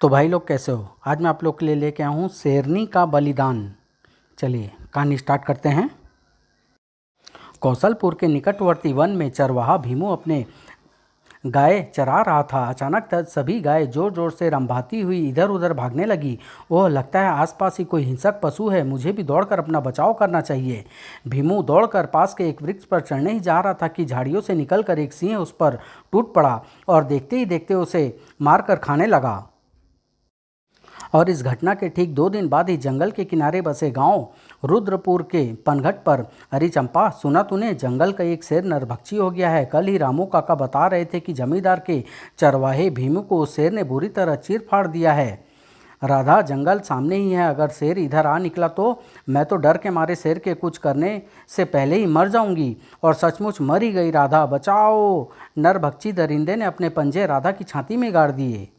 तो भाई लोग कैसे हो। आज मैं आप लोग के लिए लेके आया हूँ शेरनी का बलिदान। चलिए कहानी स्टार्ट करते हैं। कौशलपुर के निकटवर्ती वन में चरवाहा भीमू अपने गाय चरा रहा था। अचानक सभी गाय जोर जोर से रंभाती हुई इधर उधर भागने लगी। ओह, लगता है आसपास ही कोई हिंसक पशु है, मुझे भी दौड़कर अपना बचाव करना चाहिए। भीमू दौड़कर पास के एक वृक्ष पर चढ़ने ही जा रहा था कि झाड़ियों से निकलकर एक सिंह उस पर टूट पड़ा और देखते ही देखते उसे मारकर खाने लगा। और इस घटना के ठीक 2 दिन बाद ही जंगल के किनारे बसे गांव रुद्रपुर के पनघट पर, अरे चंपा, सुना तूने, जंगल का एक शेर नरभक्षी हो गया है। कल ही रामू काका बता रहे थे कि जमींदार के चरवाहे भीमू को उस शेर ने बुरी तरह चीर फाड़ दिया है। राधा, जंगल सामने ही है, अगर शेर इधर आ निकला तो मैं तो डर के मारे शेर के कुछ करने से पहले ही मर जाऊंगी। और सचमुच मर ही गई। राधा बचाओ! नरभक्षी दरिंदे ने अपने पंजे राधा की छाती में गाड़ दिए।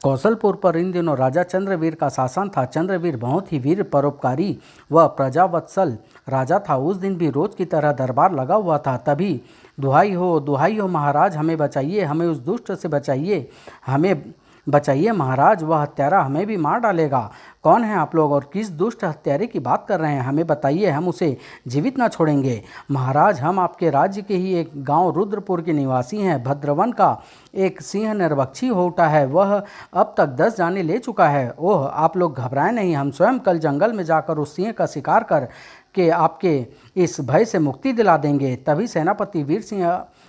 कौशलपुर पर इन दिनों राजा चंद्रवीर का शासन था। चंद्रवीर बहुत ही वीर, परोपकारी व प्रजावत्सल राजा था। उस दिन भी रोज की तरह दरबार लगा हुआ था। तभी दुहाई हो महाराज, हमें बचाइए, हमें उस दुष्ट से बचाइए, हमें बचाइए महाराज, वह हत्यारा हमें भी मार डालेगा। कौन है आप लोग और किस दुष्ट हत्यारे की बात कर रहे हैं? हमें बताइए, हम उसे जीवित न छोड़ेंगे। महाराज, हम आपके राज्य के ही एक गांव रुद्रपुर के निवासी हैं। भद्रवन का एक सिंह निर्भक्षी हो उठा है, वह अब तक 10 जाने ले चुका है। ओह, आप लोग घबराएं नहीं, हम स्वयं कल जंगल में जाकर उस सिंह का शिकार कर के आपके इस भय से मुक्ति दिला देंगे। तभी सेनापति वीर सिंह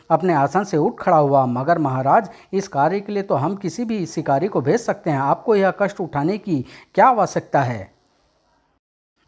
अपने आसन से उठ खड़ा हुआ। मगर महाराज, इस कार्य के लिए तो हम किसी भी शिकारी को भेज सकते हैं, आपको यह कष्ट उठाने की क्या आवश्यकता है?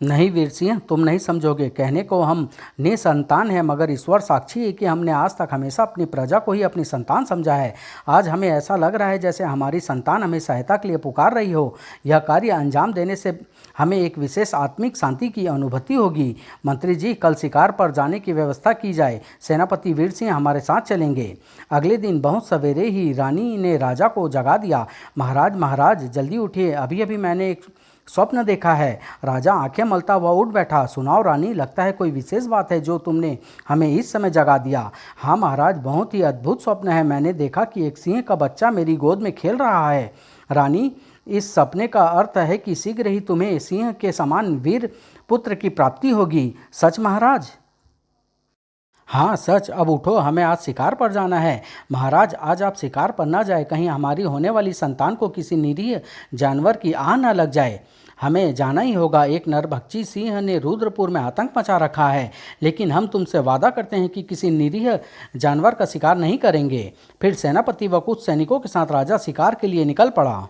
नहीं वीर सिंह, तुम नहीं समझोगे। कहने को हम निसंतान हैं, मगर ईश्वर साक्षी है कि हमने आज तक हमेशा अपनी प्रजा को ही अपनी संतान समझा है। आज हमें ऐसा लग रहा है जैसे हमारी संतान हमें सहायता के लिए पुकार रही हो। यह कार्य अंजाम देने से हमें एक विशेष आत्मिक शांति की अनुभूति होगी। मंत्री जी, कल शिकार पर जाने की व्यवस्था की जाए। सेनापति वीर सिंह हमारे साथ चलेंगे। अगले दिन बहुत सवेरे ही रानी ने राजा को जगा दिया। महाराज महाराज, जल्दी उठिए, अभी अभी मैंने एक स्वप्न देखा है। राजा आंखें मलता हुआ उठ बैठा। सुनाओ रानी, लगता है कोई विशेष बात है जो तुमने हमें इस समय जगा दिया। हाँ महाराज, बहुत ही अद्भुत स्वप्न है। मैंने देखा कि एक सिंह का बच्चा मेरी गोद में खेल रहा है। रानी, इस सपने का अर्थ है कि शीघ्र ही तुम्हें सिंह के समान वीर पुत्र की प्राप्ति होगी। सच महाराज? हाँ सच। अब उठो, हमें आज शिकार पर जाना है। महाराज, आज आप शिकार पर ना जाए, कहीं हमारी होने वाली संतान को किसी निरीह जानवर की आह न लग जाए। हमें जाना ही होगा। एक नरभक्षी सिंह ने रुद्रपुर में आतंक मचा रखा है, लेकिन हम तुमसे वादा करते हैं कि किसी निरीह जानवर का शिकार नहीं करेंगे। फिर सेनापति व कुछ सैनिकों के साथ राजा शिकार के लिए निकल पड़ा।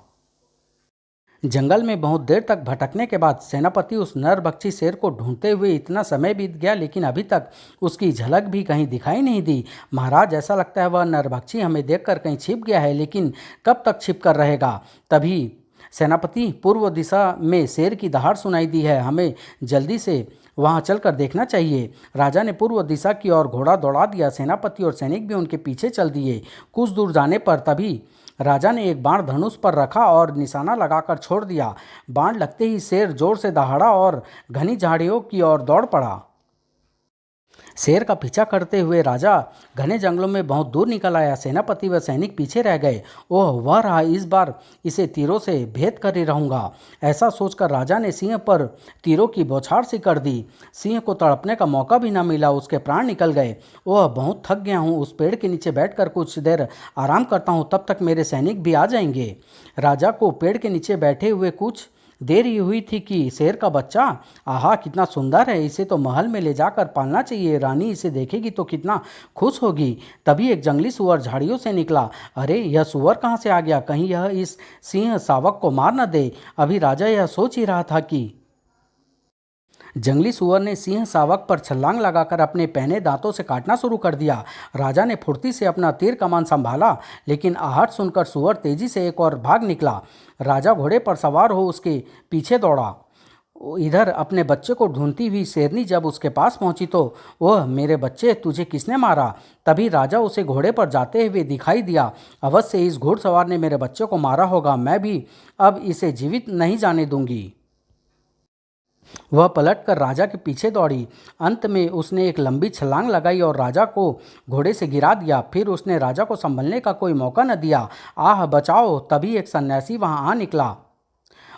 जंगल में बहुत देर तक भटकने के बाद सेनापति उस नरभक्षी शेर को ढूंढते हुए इतना समय बीत गया, लेकिन अभी तक उसकी झलक भी कहीं दिखाई नहीं दी। महाराज, ऐसा लगता है वह नरभक्षी हमें देखकर कहीं छिप गया है, लेकिन कब तक छिप कर रहेगा? तभी सेनापति, पूर्व दिशा में शेर की दहाड़ सुनाई दी है, हमें जल्दी से वहां चलकर देखना चाहिए। राजा ने पूर्व दिशा की ओर घोड़ा दौड़ा दिया। सेनापति और सैनिक भी उनके पीछे चल दिए। कुछ दूर जाने पर तभी राजा ने एक बाण धनुष पर रखा और निशाना लगाकर छोड़ दिया। बाण लगते ही शेर जोर से दहाड़ा और घनी झाड़ियों की ओर दौड़ पड़ा। शेर का पीछा करते हुए राजा घने जंगलों में बहुत दूर निकल आया। सेनापति व सैनिक पीछे रह गए। ओह, वह रहा, इस बार इसे तीरों से भेद कर ही रहूंगा। ऐसा सोचकर राजा ने सिंह पर तीरों की बौछार सी कर दी। सिंह को तड़पने का मौका भी न मिला, उसके प्राण निकल गए। ओह, बहुत थक गया हूँ, उस पेड़ के नीचे बैठकर कुछ देर आराम करता हूँ, तब तक मेरे सैनिक भी आ जाएंगे। राजा को पेड़ के नीचे बैठे हुए कुछ देर ही हुई थी कि शेर का बच्चा, आहा कितना सुंदर है, इसे तो महल में ले जाकर पालना चाहिए, रानी इसे देखेगी तो कितना खुश होगी। तभी एक जंगली सुअर झाड़ियों से निकला। अरे, यह सुअर कहाँ से आ गया? कहीं यह इस सिंह शावक को मार न दे। अभी राजा यह सोच ही रहा था कि जंगली सुअर ने सिंह शावक पर छलांग लगाकर अपने पहने दांतों से काटना शुरू कर दिया। राजा ने फुर्ती से अपना तीर कमान संभाला, लेकिन आहट सुनकर सुअर तेजी से एक और भाग निकला। राजा घोड़े पर सवार हो उसके पीछे दौड़ा। इधर अपने बच्चे को ढूंढती हुई शेरनी जब उसके पास पहुंची तो, ओह मेरे बच्चे, तुझे किसने मारा? तभी राजा उसे घोड़े पर जाते हुए दिखाई दिया। अवश्य इस घुड़सवार ने मेरे बच्चे को मारा होगा, मैं भी अब इसे जीवित नहीं जाने दूंगी। वह पलटकर राजा के पीछे दौड़ी। अंत में उसने एक लंबी छलांग लगाई और राजा को घोड़े से गिरा दिया। फिर उसने राजा को संभलने का कोई मौका न दिया। आह बचाओ! तभी एक सन्यासी वहां आ निकला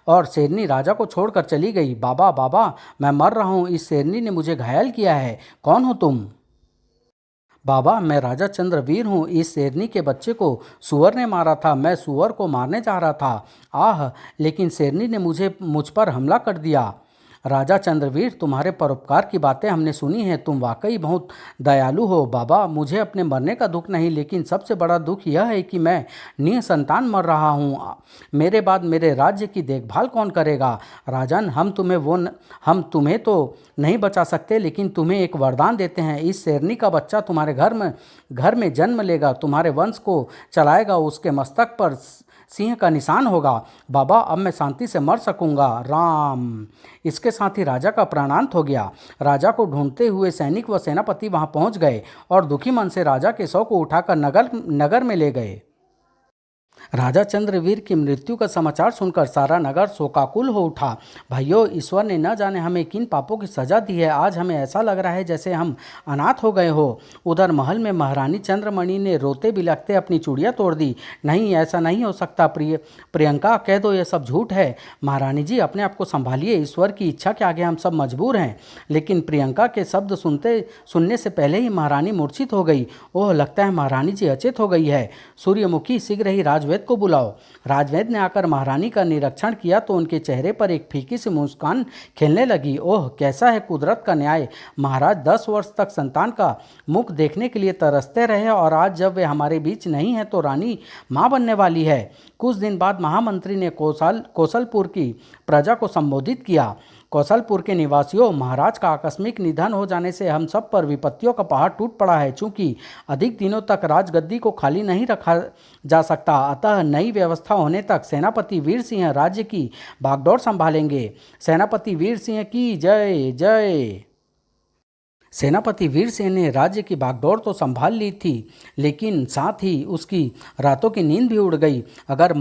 और शेरनी राजा को छोड़कर चली गई। बाबा बाबा, मैं मर रहा हूँ, इस शेरनी ने मुझे घायल किया है। कौन हो तुम? बाबा, मैं राजा चंद्रवीर हूँ। इस शेरनी के बच्चे को सूअर ने मारा था। मैं सूअर को मारने जा रहा था। आह! लेकिन शेरनी ने मुझ पर हमला कर दिया। राजा चंद्रवीर, तुम्हारे परोपकार की बातें हमने सुनी हैं। तुम वाकई बहुत दयालु हो। बाबा, मुझे अपने मरने का दुख नहीं, लेकिन सबसे बड़ा दुख यह है कि मैं निसंतान मर रहा हूँ। मेरे बाद मेरे राज्य की देखभाल कौन करेगा? राजन, हम तुम्हें तो नहीं बचा सकते, लेकिन तुम्हें एक वरदान देते हैं। इस शेरनी का बच्चा तुम्हारे घर में जन्म लेगा, तुम्हारे वंश को चलाएगा, उसके मस्तक पर सिंह का निशान होगा। बाबा, अब मैं शांति से मर सकूंगा। राम! इसके साथ ही राजा का प्राणांत हो गया। राजा को ढूंढते हुए सैनिक व सेनापति वहां पहुंच गए और दुखी मन से राजा के शव को उठाकर नगर में ले गए। राजा चंद्रवीर की मृत्यु का समाचार सुनकर सारा नगर शोकाकुल हो उठा। भाइयों, ईश्वर ने न जाने हमें किन पापों की सजा दी है। आज हमें ऐसा लग रहा है जैसे हम अनाथ हो गए हो। उधर महल में महारानी चंद्रमणि ने रोते बिलखते अपनी चूड़ियां तोड़ दी। नहीं, ऐसा नहीं हो सकता। प्रियंका, कह दो यह सब झूठ है। महारानी जी, अपने आप को संभालिए। ईश्वर की इच्छा के आगे हम सब मजबूर हैं। लेकिन प्रियंका के शब्द सुनने से पहले ही महारानी मूर्छित हो गई। ओह, लगता है महारानी जी अचेत हो गई है। सूर्यमुखी, शीघ्र ही राजवैद्य को बुलाओ। राजवैद्य ने आकर महारानी का निरीक्षण किया तो उनके चेहरे पर एक फीकी सी मुस्कान खेलने लगी। ओह, कैसा है कुदरत का न्याय। महाराज 10 वर्ष तक संतान का मुख देखने के लिए तरसते रहे और आज जब वे हमारे बीच नहीं है तो रानी मां बनने वाली है। कुछ दिन बाद महामंत्री ने कौशलपुर की प्रजा को संबोधित किया। कौशलपुर के निवासियों, महाराज का आकस्मिक निधन हो जाने से हम सब पर विपत्तियों का पहाड़ टूट पड़ा है। चूंकि अधिक दिनों तक राजगद्दी को खाली नहीं रखा जा सकता, अतः नई व्यवस्था होने तक सेनापति वीर सिंह राज्य की बागडोर संभालेंगे। सेनापति वीर सिंह की जय जय। सेनापति वीर सिंह ने राज्य की बागडोर तो संभाल ली थी, लेकिन साथ ही उसकी रातों की नींद भी उड़ गई। अगर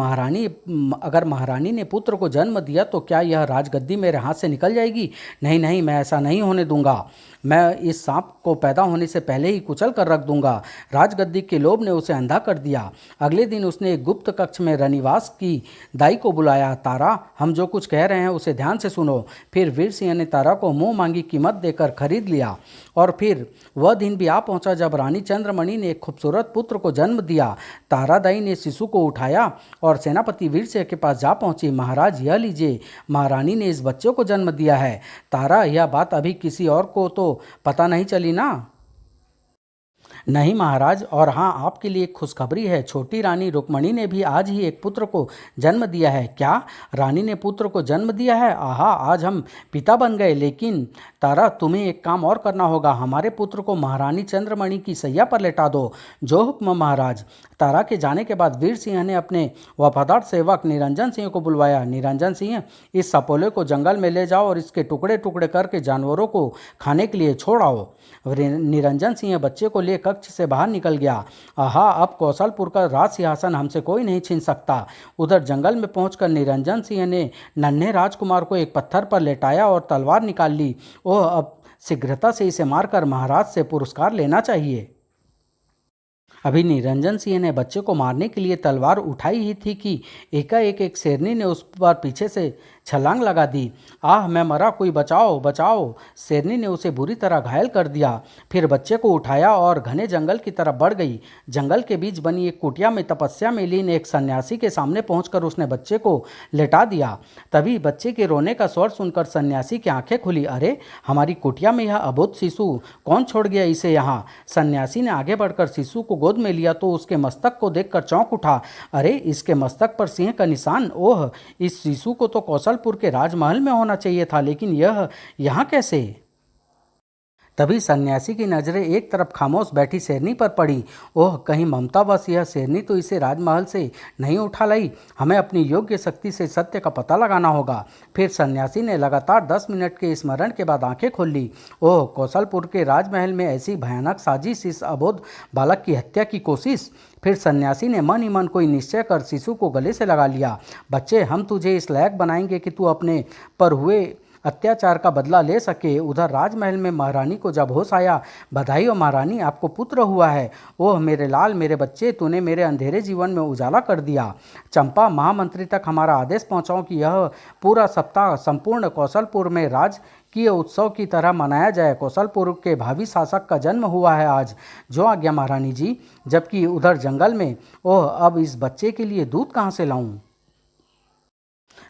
महारानी ने पुत्र को जन्म दिया तो क्या यह राजगद्दी मेरे हाथ से निकल जाएगी? नहीं नहीं, मैं ऐसा नहीं होने दूंगा। मैं इस सांप को पैदा होने से पहले ही कुचल कर रख दूंगा। राजगद्दी के लोभ ने उसे अंधा कर दिया। अगले दिन उसने एक गुप्त कक्ष में रनिवास की दाई को बुलाया। तारा, हम जो कुछ कह रहे हैं उसे ध्यान से सुनो। फिर वीर सिंह ने तारा को मुंह मांगी कीमत देकर खरीद लिया। और फिर वह दिन भी आ पहुंचा जब रानी चंद्रमणि ने एक खूबसूरत पुत्र को जन्म दिया। तारादाई ने शिशु को उठाया और सेनापति वीर सिंह के पास जा पहुंची। महाराज, यह लीजिए, महारानी ने इस बच्चे को जन्म दिया है। तारा, यह बात अभी किसी और को तो पता नहीं चली ना? नहीं महाराज, और हाँ, आपके लिए एक खुशखबरी है। छोटी रानी रुक्मणी ने भी आज ही एक पुत्र को जन्म दिया है। क्या? रानी ने पुत्र को जन्म दिया है? आहा, आज हम पिता बन गए। लेकिन तारा, तुम्हें एक काम और करना होगा। हमारे पुत्र को महारानी चंद्रमणि की सैया पर लेटा दो। जो हुक्म महाराज। तारा के जाने के बाद वीर सिंह ने अपने वफादार सेवक निरंजन सिंह को बुलवाया। निरंजन सिंह, इस सपोले को जंगल में ले जाओ और इसके टुकड़े टुकड़े करके जानवरों को खाने के लिए छोड़ आओ। निरंजन सिंह बच्चे को ले कक्ष से बाहर निकल गया। आहा, अब कौशलपुर का राज सिंहासन हमसे कोई नहीं छीन सकता। उधर जंगल में पहुंचकर निरंजन सिंह ने नन्हे राजकुमार को एक पत्थर पर लेटाया और तलवार निकाल ली। ओह, अब शीघ्रता से इसे मारकर महाराज से पुरस्कार लेना चाहिए। अभी निरंजन सिंह ने बच्चे को मारने के लिए तलवार उठाई ही थी कि एकाएक एक शेरनी ने उस पर पीछे से छलांग लगा दी। आह, मैं मरा, कोई बचाओ बचाओ! शेरनी ने उसे बुरी तरह घायल कर दिया। फिर बच्चे को उठाया और घने जंगल की तरफ बढ़ गई। जंगल के बीच बनी एक कुटिया में तपस्या में लीन एक सन्यासी के सामने पहुंचकर उसने बच्चे को लेटा दिया। तभी बच्चे के रोने का स्वर सुनकर सन्यासी की आंखें खुली। अरे, हमारी कुटिया में यह अबोध शिशु कौन छोड़ गया इसे यहाँ? सन्यासी ने आगे बढ़कर शिशु को गोद में लिया तो उसके मस्तक को देखकर चौंक उठा। अरे, इसके मस्तक पर सिंह का निशान! ओह, इस शिशु को तो कौशलपुर के राजमहल में होना चाहिए था, लेकिन यह यहाँ कैसे? तभी सन्यासी की नजरें एक तरफ खामोश बैठी शेरनी पर पड़ी। ओह, कहीं ममतावश यह शेरनी तो इसे राजमहल से नहीं उठा लाई। हमें अपनी योग्य शक्ति से सत्य का पता लगाना होगा। फिर सन्यासी ने लगातार 10 मिनट के स्मरण के बाद आंखें खोल ली। ओह, कौशलपुर के राजमहल में ऐसी भयानक साजिश, इस अबोध बालक की हत्या की कोशिश। फिर सन्यासी ने मन ही मन कोई निश्चय कर शिशु को गले से लगा लिया। बच्चे, हम तुझे इस लायक बनाएंगे कि तू अपने पर हुए अत्याचार का बदला ले सके। उधर राजमहल में महारानी को जब होश आया, बधाई हो महारानी, आपको पुत्र हुआ है। ओह मेरे लाल, मेरे बच्चे, तूने मेरे अंधेरे जीवन में उजाला कर दिया। चंपा, महामंत्री तक हमारा आदेश पहुंचाओ कि यह पूरा सप्ताह संपूर्ण कौशलपुर में राजकीय उत्सव की तरह मनाया जाए। कौशलपुर के भावी शासक का जन्म हुआ है आज। जो आज्ञा महारानी जी। जबकि उधर जंगल में, ओह अब इस बच्चे के लिए दूध कहाँ से लाऊं?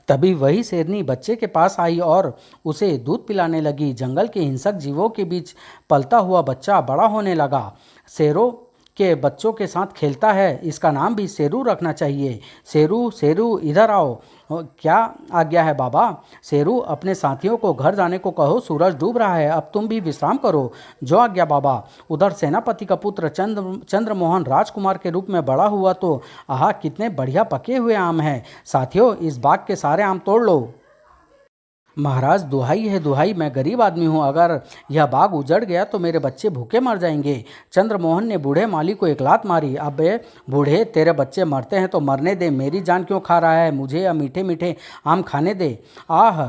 तभी वही शेरनी बच्चे के पास आई और उसे दूध पिलाने लगी। जंगल के हिंसक जीवों के बीच पलता हुआ बच्चा बड़ा होने लगा। शेरों के बच्चों के साथ खेलता है, इसका नाम भी शेरू रखना चाहिए। शेरू, शेरू इधर आओ। क्या आज्ञा है बाबा? शेरू, अपने साथियों को घर जाने को कहो, सूरज डूब रहा है, अब तुम भी विश्राम करो। जो आज्ञा बाबा। उधर सेनापति का पुत्र चंद्रमोहन राजकुमार के रूप में बड़ा हुआ तो आहा, कितने बढ़िया पके हुए आम हैं। साथियों, इस बाग के सारे आम तोड़ लो। महाराज, दुहाई है दुहाई, मैं गरीब आदमी हूँ, अगर यह बाग उजड़ गया तो मेरे बच्चे भूखे मर जाएंगे। चंद्रमोहन ने बूढ़े माली को एक लात मारी। अबे बूढ़े, तेरे बच्चे मरते हैं तो मरने दे, मेरी जान क्यों खा रहा है? मुझे यह मीठे मीठे आम खाने दे। आह,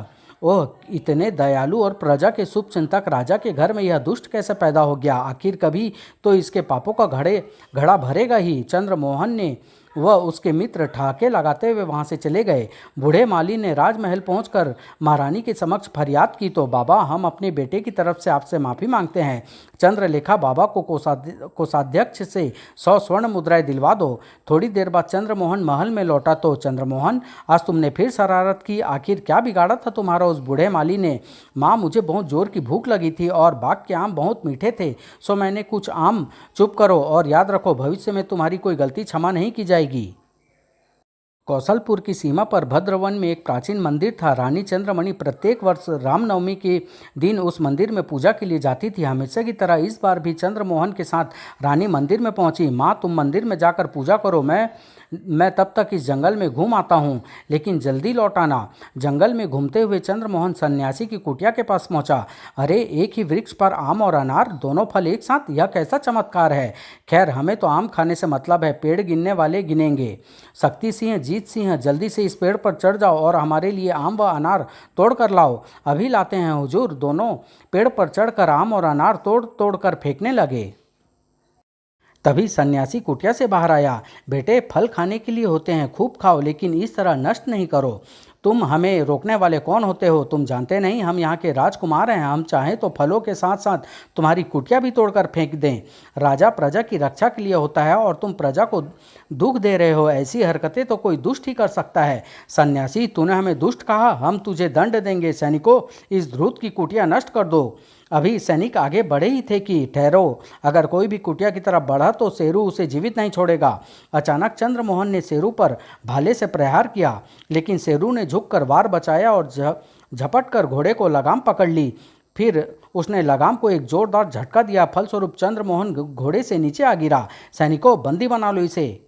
ओह, इतने दयालु और प्रजा के शुभ चिंतक राजा के घर में यह दुष्ट कैसे पैदा हो गया? आखिर कभी तो इसके पापों का घड़ा भरेगा ही। चंद्रमोहन ने वह उसके मित्र ठहाके लगाते हुए वहां से चले गए। बूढ़े माली ने राजमहल पहुंचकर महारानी के समक्ष फरियाद की तो बाबा, हम अपने बेटे की तरफ से आपसे माफ़ी मांगते हैं। चंद्रलेखा, बाबा को कोषाध्यक्ष से 100 स्वर्ण मुद्राएं दिलवा दो। थोड़ी देर बाद चंद्रमोहन महल में लौटा तो चंद्रमोहन, आज तुमने फिर शरारत की, आखिर क्या बिगाड़ा था तुम्हारा उस बूढ़े माली ने? माँ, मुझे बहुत जोर की भूख लगी थी और बाग के आम बहुत मीठे थे, सो मैंने कुछ आम। चुप करो और याद रखो, भविष्य में तुम्हारी कोई गलती क्षमा नहीं की जाएगी। कौशलपुर की सीमा पर भद्रवन में एक प्राचीन मंदिर था। रानी चंद्रमणि प्रत्येक वर्ष रामनवमी के दिन उस मंदिर में पूजा के लिए जाती थी। हमेशा की तरह इस बार भी चंद्रमोहन के साथ रानी मंदिर में पहुंची। माँ, तुम मंदिर में जाकर पूजा करो, मैं तब तक इस जंगल में घूम आता हूँ, लेकिन जल्दी लौट आना। जंगल में घूमते हुए चंद्रमोहन सन्यासी की कुटिया के पास पहुंचा। अरे, एक ही वृक्ष पर आम और अनार, दोनों फल एक साथ, यह कैसा चमत्कार है? खैर, हमें तो आम खाने से मतलब है, पेड़ गिनने वाले गिनेंगे। शक्ति सिंह, जीत सिंह, जल्दी से इस पेड़ पर चढ़ जाओ और हमारे लिए आम व अनार तोड़ कर लाओ। अभी लाते हैं हुजूर। दोनों पेड़ पर चढ़कर आम और अनार तोड़ तोड़ कर फेंकने लगे। तभी सन्यासी कुटिया से बाहर आया। बेटे, फल खाने के लिए होते हैं, खूब खाओ, लेकिन इस तरह नष्ट नहीं करो। तुम हमें रोकने वाले कौन होते हो? तुम जानते नहीं हम यहाँ के राजकुमार हैं। हम चाहें तो फलों के साथ साथ तुम्हारी कुटिया भी तोड़कर फेंक दें। राजा प्रजा की रक्षा के लिए होता है और तुम प्रजा को दुख दे रहे हो। ऐसी हरकतें तो कोई दुष्ट ही कर सकता है। सन्यासी, तूने हमें दुष्ट कहा, हम तुझे दंड देंगे। सैनिकों, इस धूर्त की कुटिया नष्ट कर दो। अभी सैनिक आगे बढ़े ही थे कि ठहरो, अगर कोई भी कुटिया की तरफ बढ़ा तो शेरू उसे जीवित नहीं छोड़ेगा। अचानक चंद्रमोहन ने शेरू पर भाले से प्रहार किया, लेकिन शेरू ने झुककर वार बचाया और झपट कर घोड़े को लगाम पकड़ ली। फिर उसने लगाम को एक जोरदार झटका दिया, फलस्वरूप चंद्रमोहन घोड़े से नीचे आ गिरा। सैनिकों, बंदी बना लो इसे।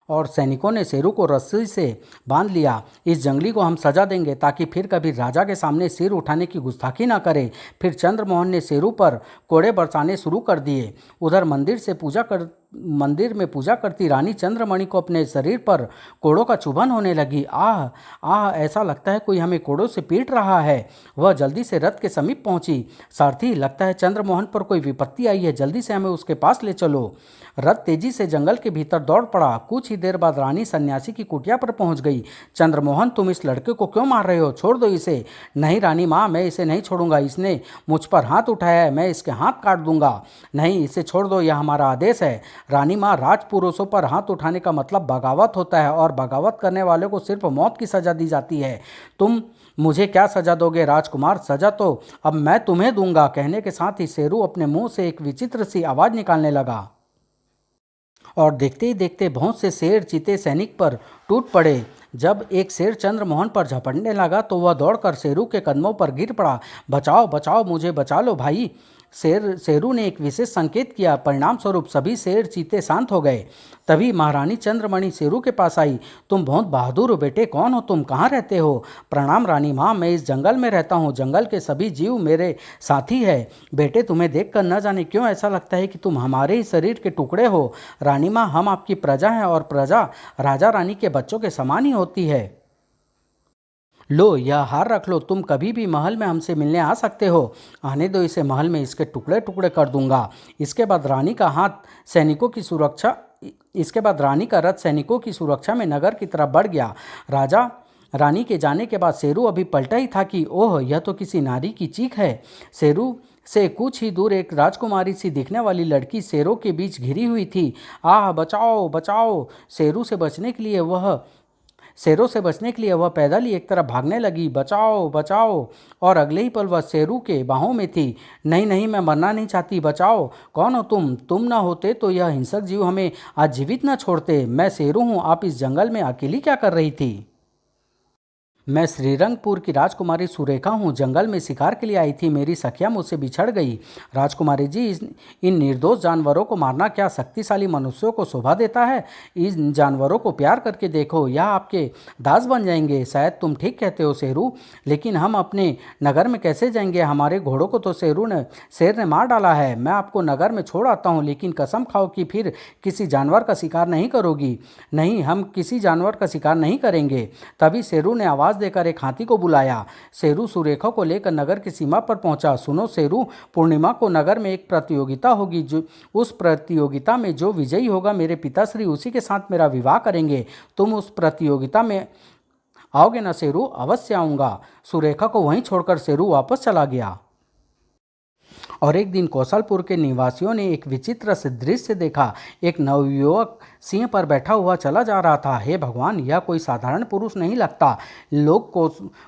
और सैनिकों ने शेरू को रस्सी से बांध लिया। इस जंगली को हम सजा देंगे ताकि फिर कभी राजा के सामने सिर उठाने की गुस्ताखी ना करे। फिर चंद्रमोहन ने शेरू पर कोड़े बरसाने शुरू कर दिए। उधर मंदिर में पूजा करती रानी चंद्रमणि को अपने शरीर पर कोड़ों का चुभन होने लगी। आह आह, ऐसा लगता है कोई हमें कोड़ों से पीट रहा है। वह जल्दी से रथ के समीप पहुंची। सारथी, लगता है चंद्रमोहन पर कोई विपत्ति आई है, जल्दी से हमें उसके पास ले चलो। रथ तेजी से जंगल के भीतर दौड़ पड़ा। कुछ ही देर बाद रानी सन्यासी की कुटिया पर पहुंच गई। चंद्रमोहन, तुम इस लड़के को क्यों मार रहे हो? छोड़ दो इसे। नहीं रानी माँ, मैं इसे नहीं छोड़ूंगा। इसने मुझ पर हाथ उठाया है, मैं इसके हाथ काट दूंगा। नहीं, इसे छोड़ दो, यह हमारा आदेश है। रानी माँ, राजपुरुषों पर हाथ उठाने का मतलब बगावत होता है और बगावत करने वाले को सिर्फ मौत की सजा दी जाती है। तुम मुझे क्या सजा दोगे राजकुमार? सजा तो अब मैं तुम्हें दूंगा। कहने के साथ ही शेरू अपने मुंह से एक विचित्र सी आवाज निकालने लगा और देखते ही देखते बहुत से शेर चीते सैनिक पर टूट पड़े। जब एक शेर चंद्रमोहन पर झपटने लगा तो वह दौड़कर शेरू के कदमों पर गिर पड़ा। बचाओ बचाओ, मुझे बचा लो भाई। शेरू ने एक विशेष संकेत किया। परिणाम स्वरूप सभी शेर चीते शांत हो गए। तभी महारानी चंद्रमणि शेरू के पास आई। तुम बहुत बहादुर हो बेटे, कौन हो तुम, कहाँ रहते हो? प्रणाम रानी माँ, मैं इस जंगल में रहता हूँ। जंगल के सभी जीव मेरे साथी है। बेटे, तुम्हें देखकर न जाने क्यों ऐसा लगता है कि तुम हमारे ही शरीर के टुकड़े हो। रानी माँ, हम आपकी प्रजा हैं और प्रजा राजा रानी के बच्चों के समान ही होती है। लो यह हार रख लो, तुम कभी भी महल में हमसे मिलने आ सकते हो। आने दो इसे महल में, इसके टुकड़े टुकड़े कर दूंगा। इसके बाद रानी का हाथ सैनिकों की सुरक्षा इसके बाद रानी का रथ सैनिकों की सुरक्षा में नगर की तरफ बढ़ गया। राजा रानी के जाने के बाद शेरू अभी पलटा ही था कि ओह, यह तो किसी नारी की चीख है। शेरू से कुछ ही दूर एक राजकुमारी सी दिखने वाली लड़की शेरों के बीच घिरी हुई थी। आह, बचाओ बचाओ! शेरों से बचने के लिए वह पैदल ही एक तरफ भागने लगी। बचाओ बचाओ! और अगले ही पल वह शेरू के बाहों में थी। नहीं नहीं, मैं मरना नहीं चाहती, बचाओ! कौन हो तुम ना होते तो यह हिंसक जीव हमें आज जीवित न छोड़ते। मैं शेरू हूँ, आप इस जंगल में अकेली क्या कर रही थी? मैं श्रीरंगपुर की राजकुमारी सुरेखा हूँ, जंगल में शिकार के लिए आई थी, मेरी सखिया मुझसे बिछड़ गई। राजकुमारी जी, इन निर्दोष जानवरों को मारना क्या शक्तिशाली मनुष्यों को शोभा देता है? इन जानवरों को प्यार करके देखो, यह आपके दास बन जाएंगे। शायद तुम ठीक कहते हो शेरू, लेकिन हम अपने नगर में कैसे जाएंगे? हमारे घोड़ों को तो शेर ने मार डाला है। मैं आपको नगर में छोड़ आता हूँ, लेकिन कसम खाओ कि फिर किसी जानवर का शिकार नहीं करोगी। नहीं, हम किसी जानवर का शिकार नहीं करेंगे। तभी शेरू ने आवाज़ देकर एक हाथी को बुलाया। शेरू सुरेखा को लेकर नगर की सीमा पर पहुंचा। सुनो शेरू, पूर्णिमा को नगर में एक प्रतियोगिता होगी। जो उस प्रतियोगिता में जो विजयी होगा, मेरे पिताश्री उसी के साथ मेरा विवाह करेंगे। तुम उस प्रतियोगिता में आओगे ना शेरू? अवश्य आऊँगा। सुरेखा को वहीं छोड़कर शेरू वापस चला गया। और एक दिन कौशलपुर के निवासियों ने एक विचित्र से दृश्य देखा। एक नवयुवक सिंह पर बैठा हुआ चला जा रहा था। हे भगवान, यह कोई साधारण पुरुष नहीं लगता। लोग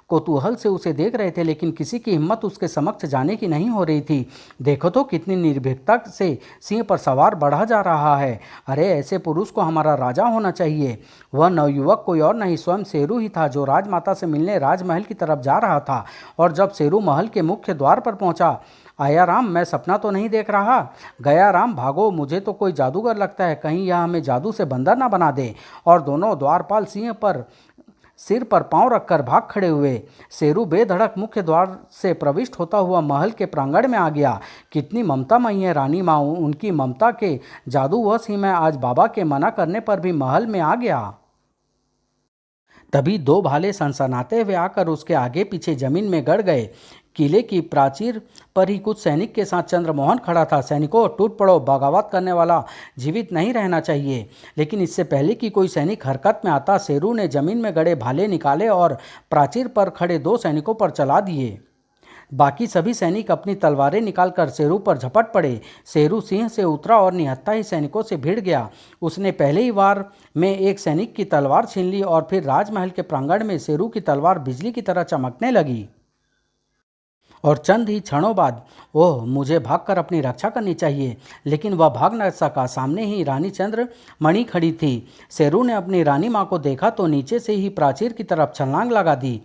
कौतूहल से उसे देख रहे थे, लेकिन किसी की हिम्मत उसके समक्ष जाने की नहीं हो रही थी। देखो तो कितनी निर्भीकता से सिंह पर सवार बढ़ा जा रहा है। अरे, ऐसे पुरुष को हमारा राजा होना चाहिए। वह नवयुवक कोई और नहीं, स्वयं शेरू ही था, जो राजमाता से मिलने राजमहल की तरफ जा रहा था। और जब शेरू महल के मुख्य द्वार पर पहुंचा, आया राम, मैं सपना तो नहीं देख रहा? गया राम, भागो, मुझे तो कोई जादूगर लगता है, कहीं यह हमें जादू से बंदर ना बना दे। और दोनों द्वारपाल सिंह पर सिर पर पांव रखकर भाग खड़े हुए। शेरू बेधड़क मुख्य द्वार से प्रविष्ट होता हुआ महल के प्रांगण में आ गया। कितनी ममतामयी है रानी माँ! उनकी ममता के जादूवश ही मैं आज बाबा के मना करने पर भी महल में आ गया। तभी दो भाले सनसनाते हुए आकर उसके आगे पीछे जमीन में गड़ गए। किले की प्राचीर पर ही कुछ सैनिक के साथ चंद्रमोहन खड़ा था। सैनिकों, टूट पड़ो, बगावत करने वाला जीवित नहीं रहना चाहिए। लेकिन इससे पहले कि कोई सैनिक हरकत में आता, शेरू ने जमीन में गड़े भाले निकाले और प्राचीर पर खड़े दो सैनिकों पर चला दिए। बाकी सभी सैनिक अपनी तलवारें निकालकर शेरू पर झपट पड़े। शेरू सिंह से उतरा और निहत्था ही सैनिकों से भिड़ गया। उसने पहले ही वार में एक सैनिक की तलवार छीन ली और फिर राजमहल के प्रांगण में शेरू की तलवार बिजली की तरह चमकने लगी। और चंद ही क्षणों बाद, ओह, मुझे भागकर अपनी रक्षा करनी चाहिए, लेकिन वह भाग न सका। सामने ही रानी चंद्रमणि खड़ी थी। शेरू ने अपनी रानी माँ को देखा तो नीचे से ही प्राचीर की तरफ छलांग लगा दी।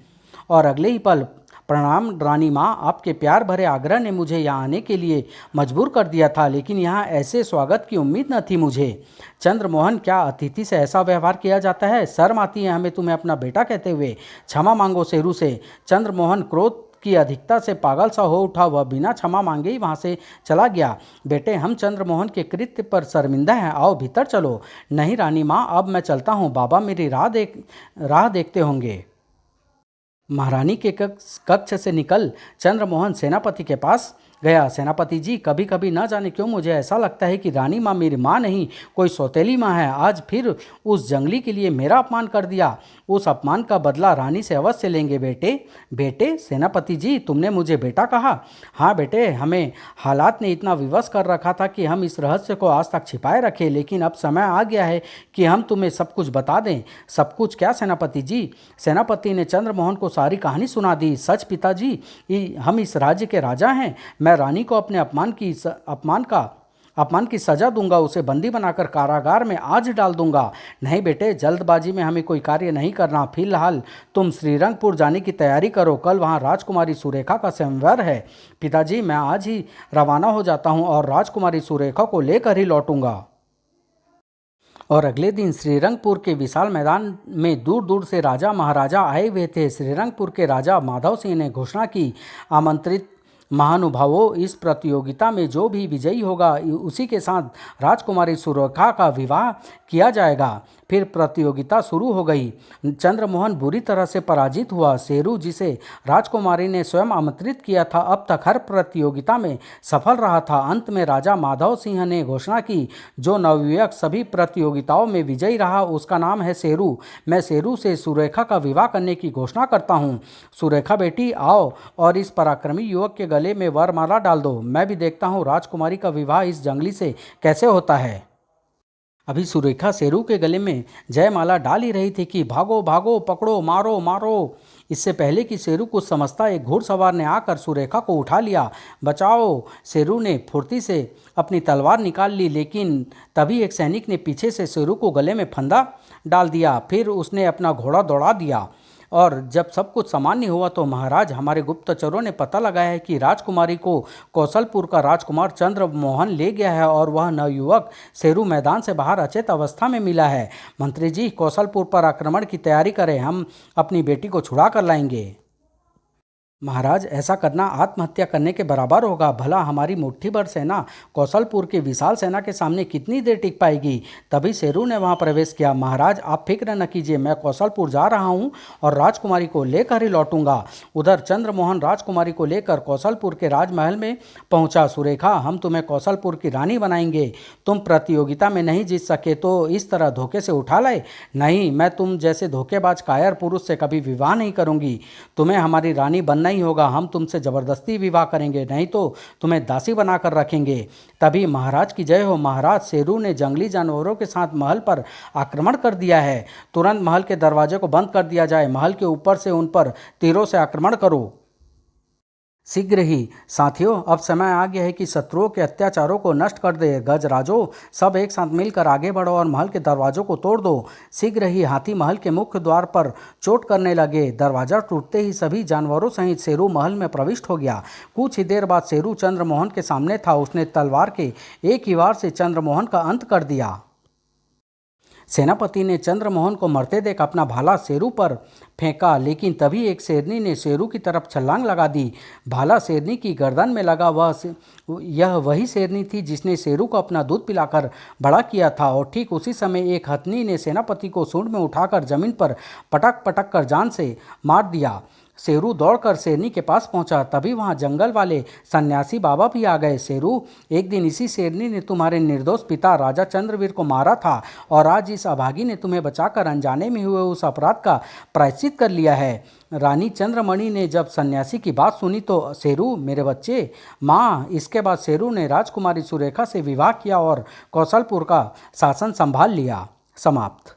और अगले ही पल, प्रणाम रानी माँ, आपके प्यार भरे आग्रह ने मुझे यहाँ आने के लिए मजबूर कर दिया था, लेकिन यहाँ ऐसे स्वागत की उम्मीद न थी मुझे। चंद्रमोहन, क्या अतिथि से ऐसा व्यवहार किया जाता है? शर्म आती है हमें तुम्हें अपना बेटा कहते हुए। क्षमा मांगो शेरू से। चंद्रमोहन क्रोध की अधिकता से पागल सा हो उठा। वह बिना क्षमा मांगे ही वहाँ से चला गया। बेटे, हम चंद्रमोहन के कृत्य पर शर्मिंदा हैं, आओ भीतर चलो। नहीं रानी माँ, अब मैं चलता हूँ, बाबा मेरी राह देखते होंगे। महारानी के कक्ष से निकल चंद्रमोहन सेनापति के पास गया। सेनापति जी, कभी कभी ना जाने क्यों मुझे ऐसा लगता है कि रानी माँ मेरी माँ नहीं, कोई सौतेली माँ है। आज फिर उस जंगली के लिए मेरा अपमान कर दिया। उस अपमान का बदला रानी से अवश्य लेंगे। बेटे, सेनापति जी, तुमने मुझे बेटा कहा? हाँ बेटे, हमें हालात ने इतना विवश कर रखा था कि हम इस रहस्य को आज तक छिपाए रखे, लेकिन अब समय आ गया है कि हम तुम्हें सब कुछ बता दें। सब कुछ क्या सेनापति जी? सेनापति ने चंद्रमोहन को सारी कहानी सुना दी। सच पिताजी, हम इस राज्य के राजा हैं। मैं रानी को अपने अपमान की सजा दूंगा, उसे बंदी बनाकर कारागार में आज डाल दूंगा। नहीं बेटे, जल्दबाजी में हमें कोई कार्य नहीं करना। फिलहाल तुम श्रीरंगपुर जाने की तैयारी करो, कल वहां राजकुमारी सुरेखा का स्वयंवर है। पिताजी, मैं आज ही रवाना हो जाता हूं और राजकुमारी सुरेखा को लेकर ही लौटूंगा। और अगले दिन श्रीरंगपुर के विशाल मैदान में दूर दूर से राजा महाराजा आए हुए थे। श्रीरंगपुर के राजा माधव सिंह ने घोषणा की, आमंत्रित महानुभावों, इस प्रतियोगिता में जो भी विजयी होगा उसी के साथ राजकुमारी सुरेखा का विवाह किया जाएगा। फिर प्रतियोगिता शुरू हो गई। चंद्रमोहन बुरी तरह से पराजित हुआ। शेरू, जिसे राजकुमारी ने स्वयं आमंत्रित किया था, अब तक हर प्रतियोगिता में सफल रहा था। अंत में राजा माधव सिंह ने घोषणा की, जो नवयुवक सभी प्रतियोगिताओं में विजयी रहा उसका नाम है शेरू। मैं शेरू से सुरेखा का विवाह करने की घोषणा करता हूँ। सुरेखा बेटी, आओ और इस पराक्रमी युवक के गले में वरमाला डाल दो। मैं भी देखता हूँ राजकुमारी का विवाह इस जंगली से कैसे होता है। अभी सुरेखा शेरू के गले में जयमाला डाल ही रही थी कि भागो भागो, पकड़ो, मारो मारो। इससे पहले कि शेरू कुछ समझता, एक घुड़सवार ने आकर सुरेखा को उठा लिया। बचाओ! शेरू ने फुर्ती से अपनी तलवार निकाल ली, लेकिन तभी एक सैनिक ने पीछे से शेरू को गले में फंदा डाल दिया। फिर उसने अपना घोड़ा दौड़ा दिया और जब सब कुछ सामान्य हुआ तो महाराज, हमारे गुप्तचरों ने पता लगाया है कि राजकुमारी को कौशलपुर का राजकुमार चंद्रमोहन ले गया है और वह नवयुवक शेरू मैदान से बाहर अचेत अवस्था में मिला है। मंत्री जी, कौशलपुर पर आक्रमण की तैयारी करें, हम अपनी बेटी को छुड़ा कर लाएंगे। महाराज, ऐसा करना आत्महत्या करने के बराबर होगा। भला हमारी मुट्ठी भर सेना कौशलपुर की विशाल सेना के सामने कितनी देर टिक पाएगी। तभी शेरू ने वहां प्रवेश किया। महाराज, आप फिक्र न कीजिए, मैं कौशलपुर जा रहा हूं और राजकुमारी को लेकर ही लौटूंगा। उधर चंद्रमोहन राजकुमारी को लेकर कौशलपुर के राजमहल में पहुंचा। सुरेखा, हम तुम्हें कौशलपुर की रानी बनाएंगे। तुम प्रतियोगिता में नहीं जीत सके तो इस तरह धोखे से उठा लाए? नहीं, मैं तुम जैसे धोखेबाज कायर पुरुष से कभी विवाह नहीं करूंगी। तुम्हें हमारी रानी बनना ही होगा। हम तुमसे जबरदस्ती विवाह करेंगे, नहीं तो तुम्हें दासी बनाकर रखेंगे। तभी महाराज की जय हो। महाराज, शेरू ने जंगली जानवरों के साथ महल पर आक्रमण कर दिया है। तुरंत महल के दरवाजे को बंद कर दिया जाए। महल के ऊपर से उन पर तीरों से आक्रमण करो। शीघ्र ही। साथियों, अब समय आ गया है कि शत्रुओं के अत्याचारों को नष्ट कर दे। गजराजों, सब एक साथ मिलकर आगे बढ़ो और महल के दरवाजों को तोड़ दो। शीघ्र ही हाथी महल के मुख्य द्वार पर चोट करने लगे। दरवाजा टूटते ही सभी जानवरों सहित शेरू महल में प्रविष्ट हो गया। कुछ ही देर बाद शेरू चंद्रमोहन के सामने था। उसने तलवार के एक ही वार से चंद्रमोहन का अंत कर दिया। सेनापति ने चंद्रमोहन को मरते देख अपना भाला शेरू पर फेंका, लेकिन तभी एक शेरनी ने शेरू की तरफ छलांग लगा दी। भाला शेरनी की गर्दन में लगा। यह वही शेरनी थी जिसने शेरू को अपना दूध पिलाकर बड़ा किया था। और ठीक उसी समय एक हथनी ने सेनापति को सूंड में उठाकर जमीन पर पटक पटक कर जान से मार दिया। शेरू दौड़कर शेरनी के पास पहुंचा। तभी वहां जंगल वाले सन्यासी बाबा भी आ गए। शेरू, एक दिन इसी शेरनी ने तुम्हारे निर्दोष पिता राजा चंद्रवीर को मारा था और आज इस अभागी ने तुम्हें बचाकर अनजाने में हुए उस अपराध का प्रायश्चित कर लिया है। रानी चंद्रमणि ने जब सन्यासी की बात सुनी तो, शेरू मेरे बच्चे, माँ। इसके बाद शेरू ने राजकुमारी सुरेखा से विवाह किया और कौशलपुर का शासन संभाल लिया। समाप्त।